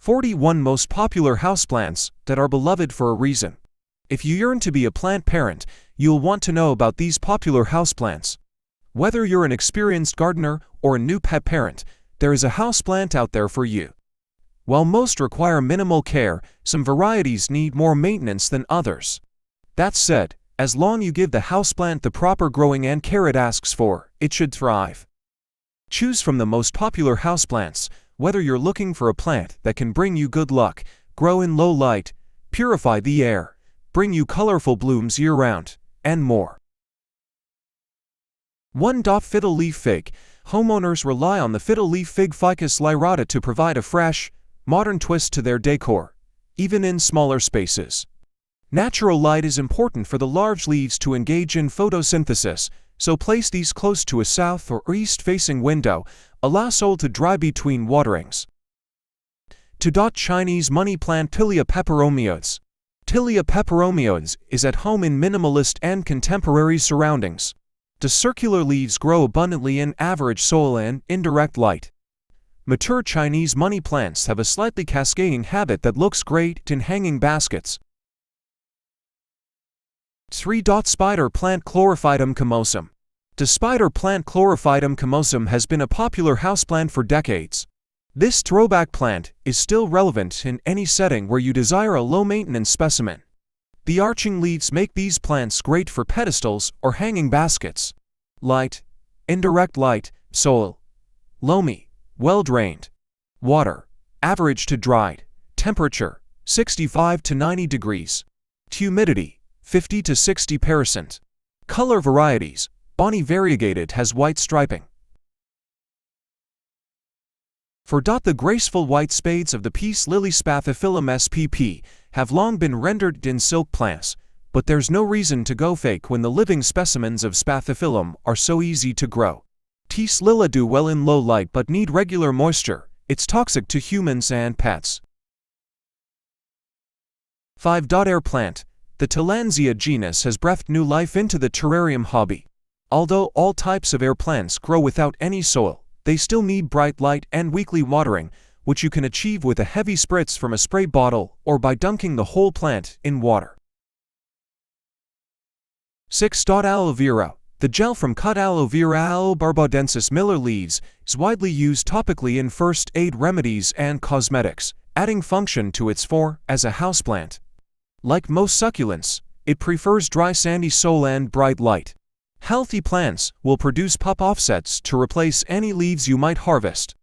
41 most popular houseplants that are beloved for a reason. If you yearn to be a plant parent, you'll want to know about these popular houseplants. Whether you're an experienced gardener or a new pet parent, there is a houseplant out there for you. While most require minimal care, some varieties need more maintenance than others. That said, as long as you give the houseplant the proper growing and care it asks for, it should thrive. Choose from the most popular houseplants, whether you're looking for a plant that can bring you good luck, grow in low light, purify the air, bring you colorful blooms year-round, and more. 1. Fiddle leaf fig. Homeowners rely on the fiddle leaf fig Ficus lyrata to provide a fresh, modern twist to their decor, even in smaller spaces. Natural light is important for the large leaves to engage in photosynthesis, so place these close to a south or east-facing window. Allow soil to dry between waterings. 2. Chinese money plant Tilia peperomioides. Tilia peperomioides is at home in minimalist and contemporary surroundings. The circular leaves grow abundantly in average soil and indirect light. Mature Chinese money plants have a slightly cascading habit that looks great in hanging baskets. 3. Spider plant Chlorophytum comosum. The spider plant Chlorophytum comosum has been a popular houseplant for decades. This throwback plant is still relevant in any setting where you desire a low-maintenance specimen. The arching leaves make these plants great for pedestals or hanging baskets. Light, indirect light, soil, loamy, well-drained. Water, average to dried. Temperature, 65 to 90 degrees. Humidity, 50 to 60%. Color varieties, Bonnie variegated has white striping. 4. The graceful white spades of the peace lily Spathiphyllum spp. Have long been rendered in silk plants, but there's no reason to go fake when the living specimens of Spathiphyllum are so easy to grow. Peace lily do well in low light but need regular moisture. It's toxic to humans and pets. 5. Air plant. The Tillandsia genus has breathed new life into the terrarium hobby. Although all types of air plants grow without any soil, they still need bright light and weekly watering, which you can achieve with a heavy spritz from a spray bottle or by dunking the whole plant in water. 6. Aloe vera. The gel from cut aloe vera Aloe barbadensis Miller leaves is widely used topically in first aid remedies and cosmetics, adding function to its form as a houseplant. Like most succulents, it prefers dry sandy soil and bright light. Healthy plants will produce pup offsets to replace any leaves you might harvest.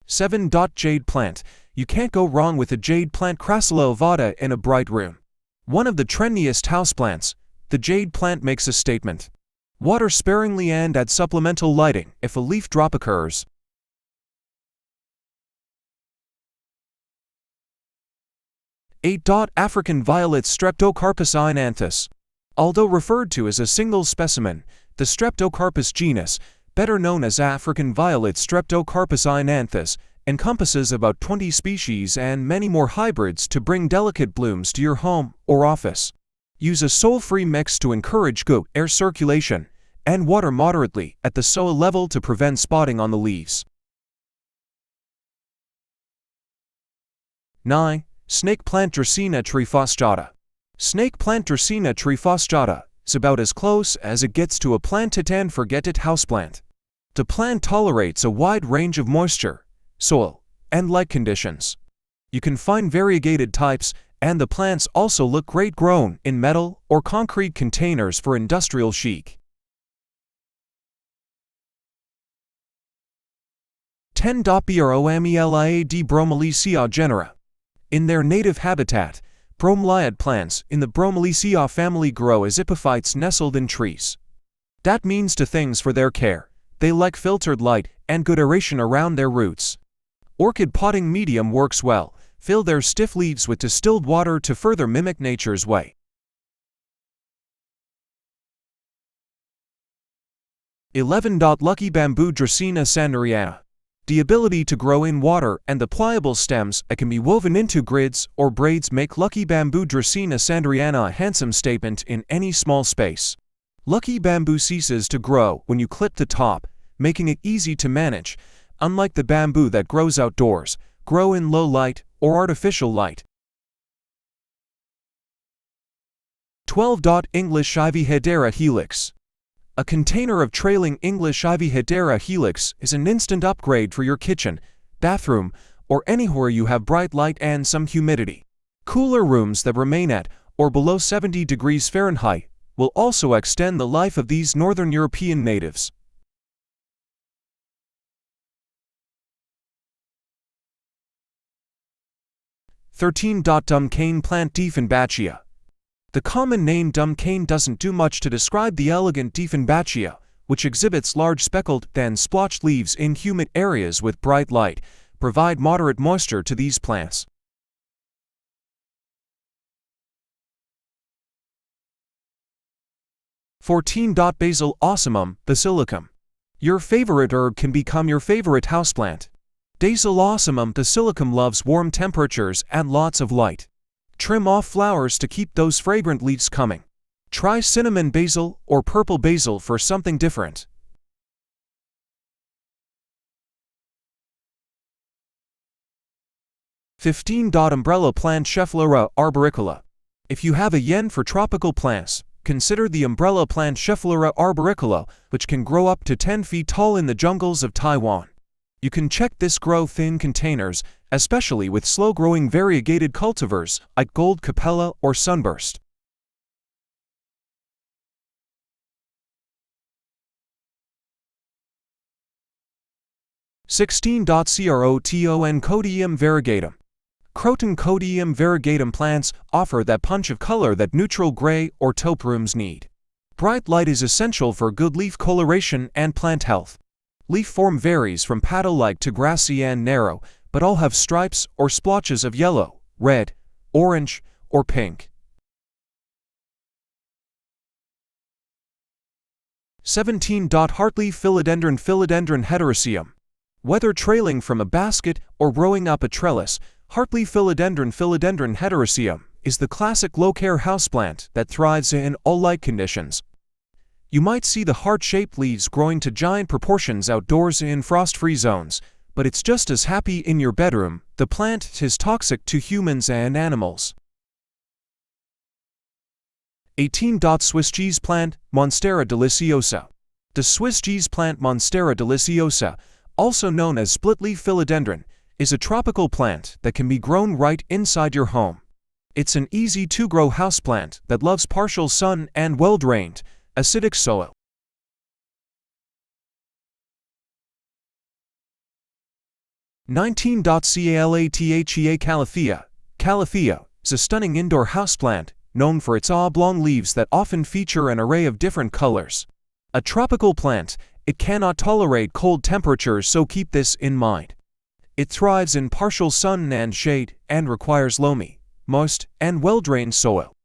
7. Jade plant. You can't go wrong with a jade plant Crassula ovata in a bright room. One of the trendiest houseplants, the jade plant makes a statement. Water sparingly and add supplemental lighting if a leaf drop occurs. 8. African violet Streptocarpus ainanthus. Although referred to as a single specimen, the Streptocarpus genus, better known as African violet Streptocarpus ainanthus, encompasses about 20 species and many more hybrids to bring delicate blooms to your home or office. Use a soil-free mix to encourage good air circulation, and water moderately at the soil level to prevent spotting on the leaves. 9. Snake plant Dracaena trifasciata. Snake plant Dracaena trifasciata is about as close as it gets to a plant it and forget it houseplant. The plant tolerates a wide range of moisture, soil, and light conditions. You can find variegated types, and the plants also look great grown in metal or concrete containers for industrial chic. 10. Bromeliad bromeliaceae genera. In their native habitat, bromeliad plants in the Bromeliaceae family grow as epiphytes nestled in trees. That means two things for their care: they like filtered light and good aeration around their roots. Orchid potting medium works well. Fill their stiff leaves with distilled water to further mimic nature's way. 11. Lucky bamboo Dracaena sanderiana. The ability to grow in water and the pliable stems that can be woven into grids or braids make Lucky bamboo Dracaena sanderiana a handsome statement in any small space. Lucky bamboo ceases to grow when you clip the top, making it easy to manage. Unlike the bamboo that grows outdoors, grow in low light or artificial light. 12. English Ivy Hedera Helix. A container of trailing English Ivy Hedera Helix is an instant upgrade for your kitchen, bathroom, or anywhere you have bright light and some humidity. Cooler rooms that remain at or below 70 degrees Fahrenheit will also extend the life of these Northern European natives. 13. Dumb cane plant Dieffenbachia. The common name dumb cane doesn't do much to describe the elegant Dieffenbachia, which exhibits large speckled, then splotched leaves in humid areas with bright light. Provide moderate moisture to these plants. 14. Basil Ocimum basilicum. Your favorite herb can become your favorite houseplant. Basil Ocimum basilicum loves warm temperatures and lots of light. Trim off flowers to keep those fragrant leaves coming. Try cinnamon basil or purple basil for something different. 15. Umbrella plant Schefflera arboricola. If you have a yen for tropical plants, consider the umbrella plant Schefflera arboricola, which can grow up to 10 feet tall in the jungles of Taiwan. You can check this growth in containers, especially with slow-growing variegated cultivars like Gold Capella or Sunburst. 16. Croton variegatum. Croton variegatum plants offer that punch of color that neutral gray or taupe rooms need. Bright light is essential for good leaf coloration and plant health. Leaf form varies from paddle-like to grassy and narrow, but all have stripes or splotches of yellow, red, orange, or pink. 17. Heartleaf philodendron heteroecium. Whether trailing from a basket or growing up a trellis, heartleaf philodendron heteroecium is the classic low-care houseplant that thrives in all light conditions. You might see the heart-shaped leaves growing to giant proportions outdoors in frost-free zones, but it's just as happy in your bedroom. The plant is toxic to humans and animals. 18. Swiss cheese plant Monstera deliciosa. The Swiss cheese plant Monstera deliciosa, also known as split-leaf philodendron, is a tropical plant that can be grown right inside your home. It's an easy-to-grow houseplant that loves partial sun and well-drained, acidic soil. 19. Calathea calathea. Calathea is a stunning indoor houseplant known for its oblong leaves that often feature an array of different colors. A tropical plant, it cannot tolerate cold temperatures, so keep this in mind. It thrives in partial sun and shade and requires loamy, moist, and well-drained soil.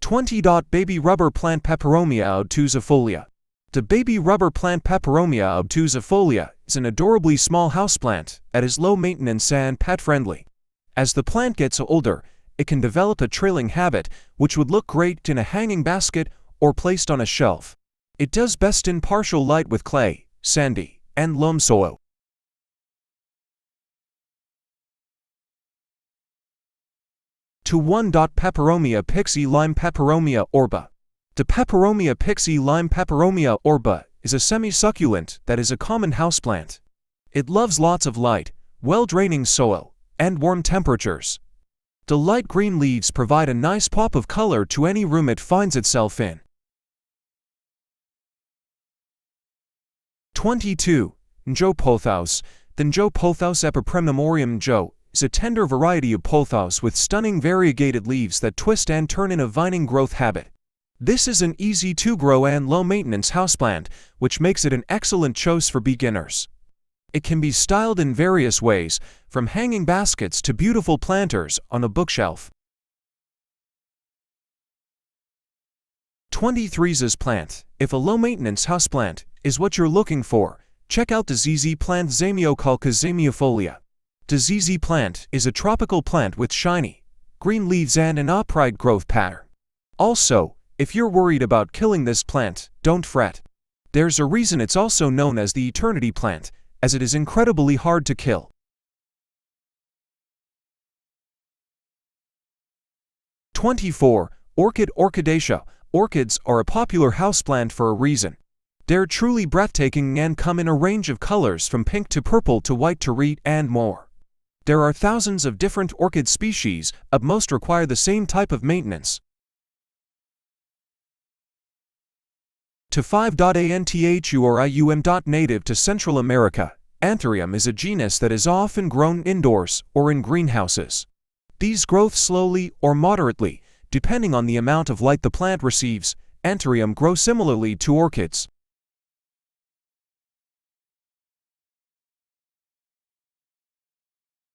20. Baby rubber plant Peperomia obtusifolia. The baby rubber plant Peperomia obtusifolia is an adorably small houseplant that is low maintenance and pet-friendly. As the plant gets older, it can develop a trailing habit, which would look great in a hanging basket or placed on a shelf. It does best in partial light with clay, sandy, and loam soil. 1. Peperomia pixie lime Peperomia orba. The Peperomia pixie lime Peperomia orba is a semi-succulent that is a common houseplant. It loves lots of light, well-draining soil, and warm temperatures. The light green leaves provide a nice pop of color to any room it finds itself in. 22. Njo Pothos. The Njo Pothos Epipremnumorium Njo is a tender variety of pothos with stunning variegated leaves that twist and turn in a vining growth habit. This is an easy-to-grow and low-maintenance houseplant, which makes it an excellent choice for beginners. It can be styled in various ways, from hanging baskets to beautiful planters on a bookshelf. 23. ZZ plant. If a low-maintenance houseplant is what you're looking for, check out the ZZ plant Zamioculca zamiofolia. The ZZ plant is a tropical plant with shiny, green leaves and an upright growth pattern. Also, If you're worried about killing this plant, don't fret. There's a reason it's also known as the eternity plant, as it is incredibly hard to kill. 24. Orchid Orchidacea. Orchids are a popular houseplant for a reason. They're truly breathtaking and come in a range of colors from pink to purple to white to red and more. There are thousands of different orchid species, but most require the same type of maintenance. To 5.anthurium. Native to Central America, Anthurium is a genus that is often grown indoors or in greenhouses. These grow slowly or moderately, depending on the amount of light the plant receives. Anthurium grow similarly to orchids.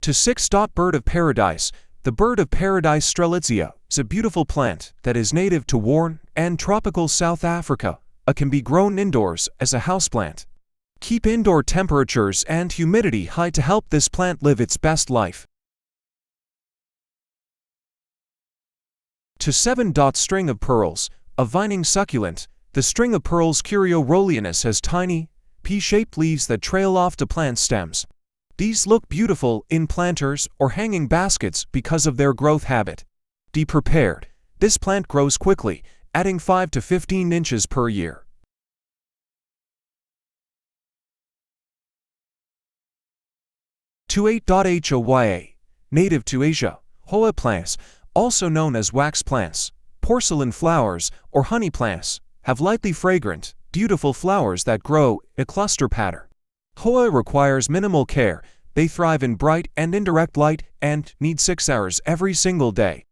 To 6. Bird of Paradise. The bird of paradise Strelitzia is a beautiful plant that is native to warm and tropical South Africa. It can be grown indoors as a houseplant. Keep indoor temperatures and humidity high to help this plant live its best life. To 7. String of pearls. A vining succulent, the string of pearls Curio Rollianus has tiny, pea-shaped leaves that trail off the plant stems. These look beautiful in planters or hanging baskets because of their growth habit. Be prepared. This plant grows quickly, adding 5 to 15 inches per year. To 8. Hoya. Native to Asia, Houseplants, also known as wax plants, porcelain flowers, or honey plants, have lightly fragrant, beautiful flowers that grow in a cluster pattern. Hoya requires minimal care. They thrive in bright and indirect light and need 6 hours every single day.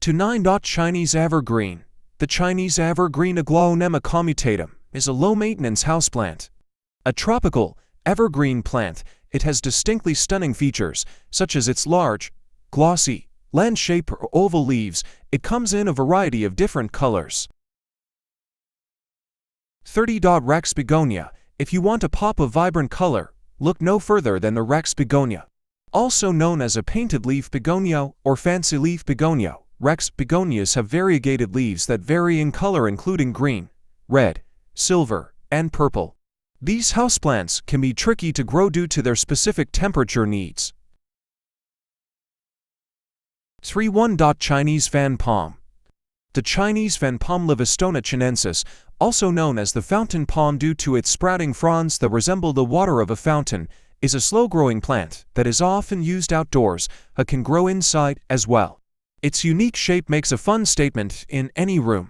To 9. Chinese evergreen. The Chinese evergreen Aglaonema commutatum is a low-maintenance houseplant. A tropical, evergreen plant, it has distinctly stunning features, such as its large, glossy, lens-shaped or oval leaves. It comes in a variety of different colors. 30. Rex begonia. If you want a pop of vibrant color, look no further than the Rex begonia. Also known as a painted leaf begonia or fancy leaf begonia, Rex begonias have variegated leaves that vary in color including green, red, silver, and purple. These houseplants can be tricky to grow due to their specific temperature needs. 3. Chinese fan palm. The Chinese fan palm Livistona chinensis, also known as the fountain palm due to its sprouting fronds that resemble the water of a fountain, is a slow-growing plant that is often used outdoors, but can grow inside as well. Its unique shape makes a fun statement in any room.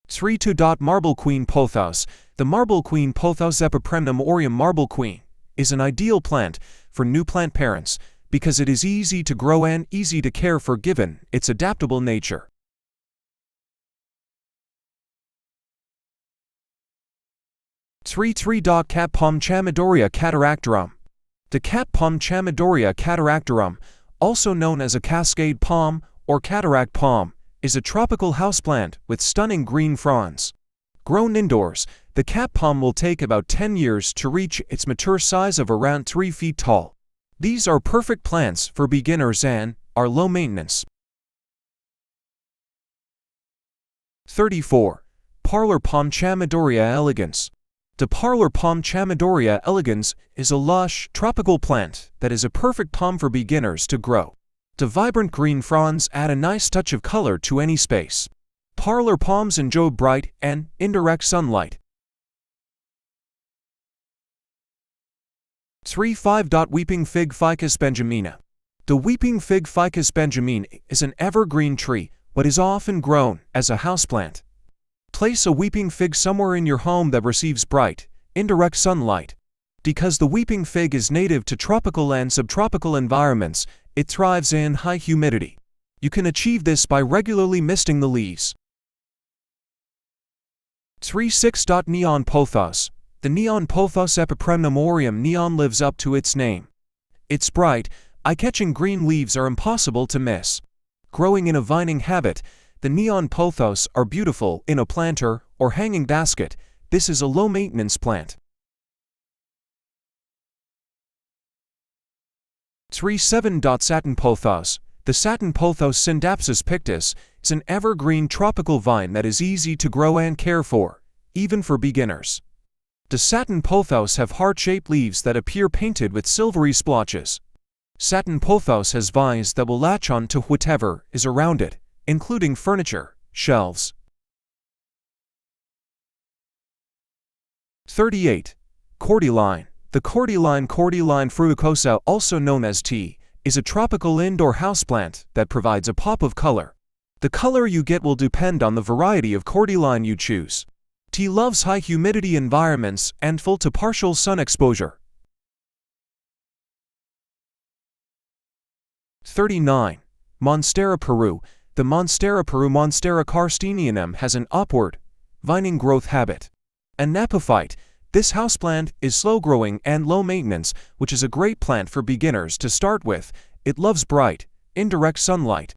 3. Marble Queen Pothos. The Marble Queen Pothos Epipremnum aureum Marble Queen is an ideal plant for new plant parents because it is easy to grow and easy to care for given its adaptable nature. 3. Cat Palm Chamaedorea cataractarum. The cat palm Chamaedorea cataractarum, also known as a cascade palm or cataract palm, is a tropical houseplant with stunning green fronds. Grown indoors, the cat palm will take about 10 years to reach its mature size of around 3 feet tall. These are perfect plants for beginners and are low maintenance. 34. Parlor Palm Chamaedorea elegans. The parlor palm Chamaedorea elegans is a lush, tropical plant that is a perfect palm for beginners to grow. The vibrant green fronds add a nice touch of color to any space. Parlor palms enjoy bright and indirect sunlight. 5. Weeping Fig Ficus benjamina. The weeping fig Ficus benjamina is an evergreen tree, but is often grown as a houseplant. Place a weeping fig somewhere in your home that receives bright, indirect sunlight. Because the weeping fig is native to tropical and subtropical environments, it thrives in high humidity. You can achieve this by regularly misting the leaves. 6. Neon Pothos. The neon Pothos Epipremnum aureum neon lives up to its name. Its bright, eye-catching green leaves are impossible to miss. Growing in a vining habit, the neon pothos are beautiful in a planter or hanging basket. This is a low-maintenance plant. 7. Satin Pothos. The satin pothos Scindapsus pictus is an evergreen tropical vine that is easy to grow and care for, even for beginners. The satin pothos have heart-shaped leaves that appear painted with silvery splotches. Satin pothos has vines that will latch on to whatever is around it, including furniture, shelves. 38. Cordyline. The cordyline fruticosa, also known as tea, is a tropical indoor houseplant that provides a pop of color. The color you get will depend on the variety of cordyline you choose. Tea loves high humidity environments and full to partial sun exposure. 39. Monstera Peru. The Monstera Peru Monstera carstenianum has an upward, vining growth habit. A nepophyte, this houseplant is slow-growing and low-maintenance, which is a great plant for beginners to start with. It loves bright, indirect sunlight.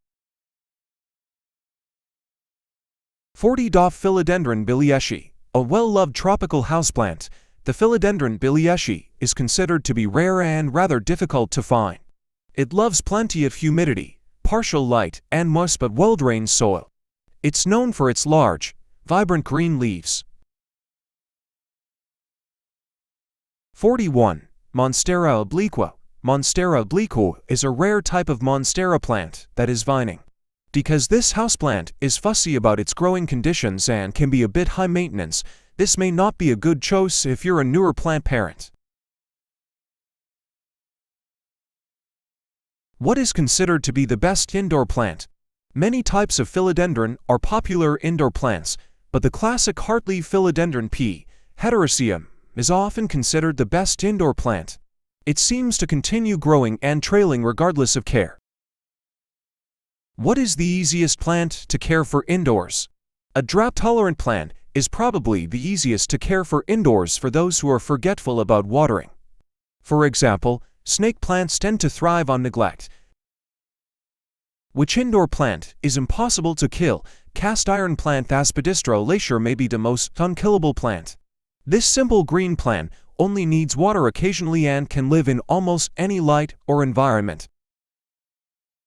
40. Philodendron bilieschi. A well-loved tropical houseplant, the Philodendron bilieschi is considered to be rare and rather difficult to find. It loves plenty of humidity, partial light, and moist but well-drained soil. It's known for its large, vibrant green leaves. 41. Monstera obliqua. Monstera obliqua is a rare type of Monstera plant that is vining. Because this houseplant is fussy about its growing conditions and can be a bit high maintenance, this may not be a good choice if you're a newer plant parent. What is considered to be the best indoor plant? Many types of philodendron are popular indoor plants, but the classic heartleaf philodendron P. heteroecium is often considered the best indoor plant. It seems to continue growing and trailing regardless of care. What is the easiest plant to care for indoors? A drought-tolerant plant is probably the easiest to care for indoors for those who are forgetful about watering. For example, snake plants tend to thrive on neglect. Which indoor plant is impossible to kill? Cast iron plant Aspidistra lacer may be the most unkillable plant. This simple green plant only needs water occasionally and can live in almost any light or environment.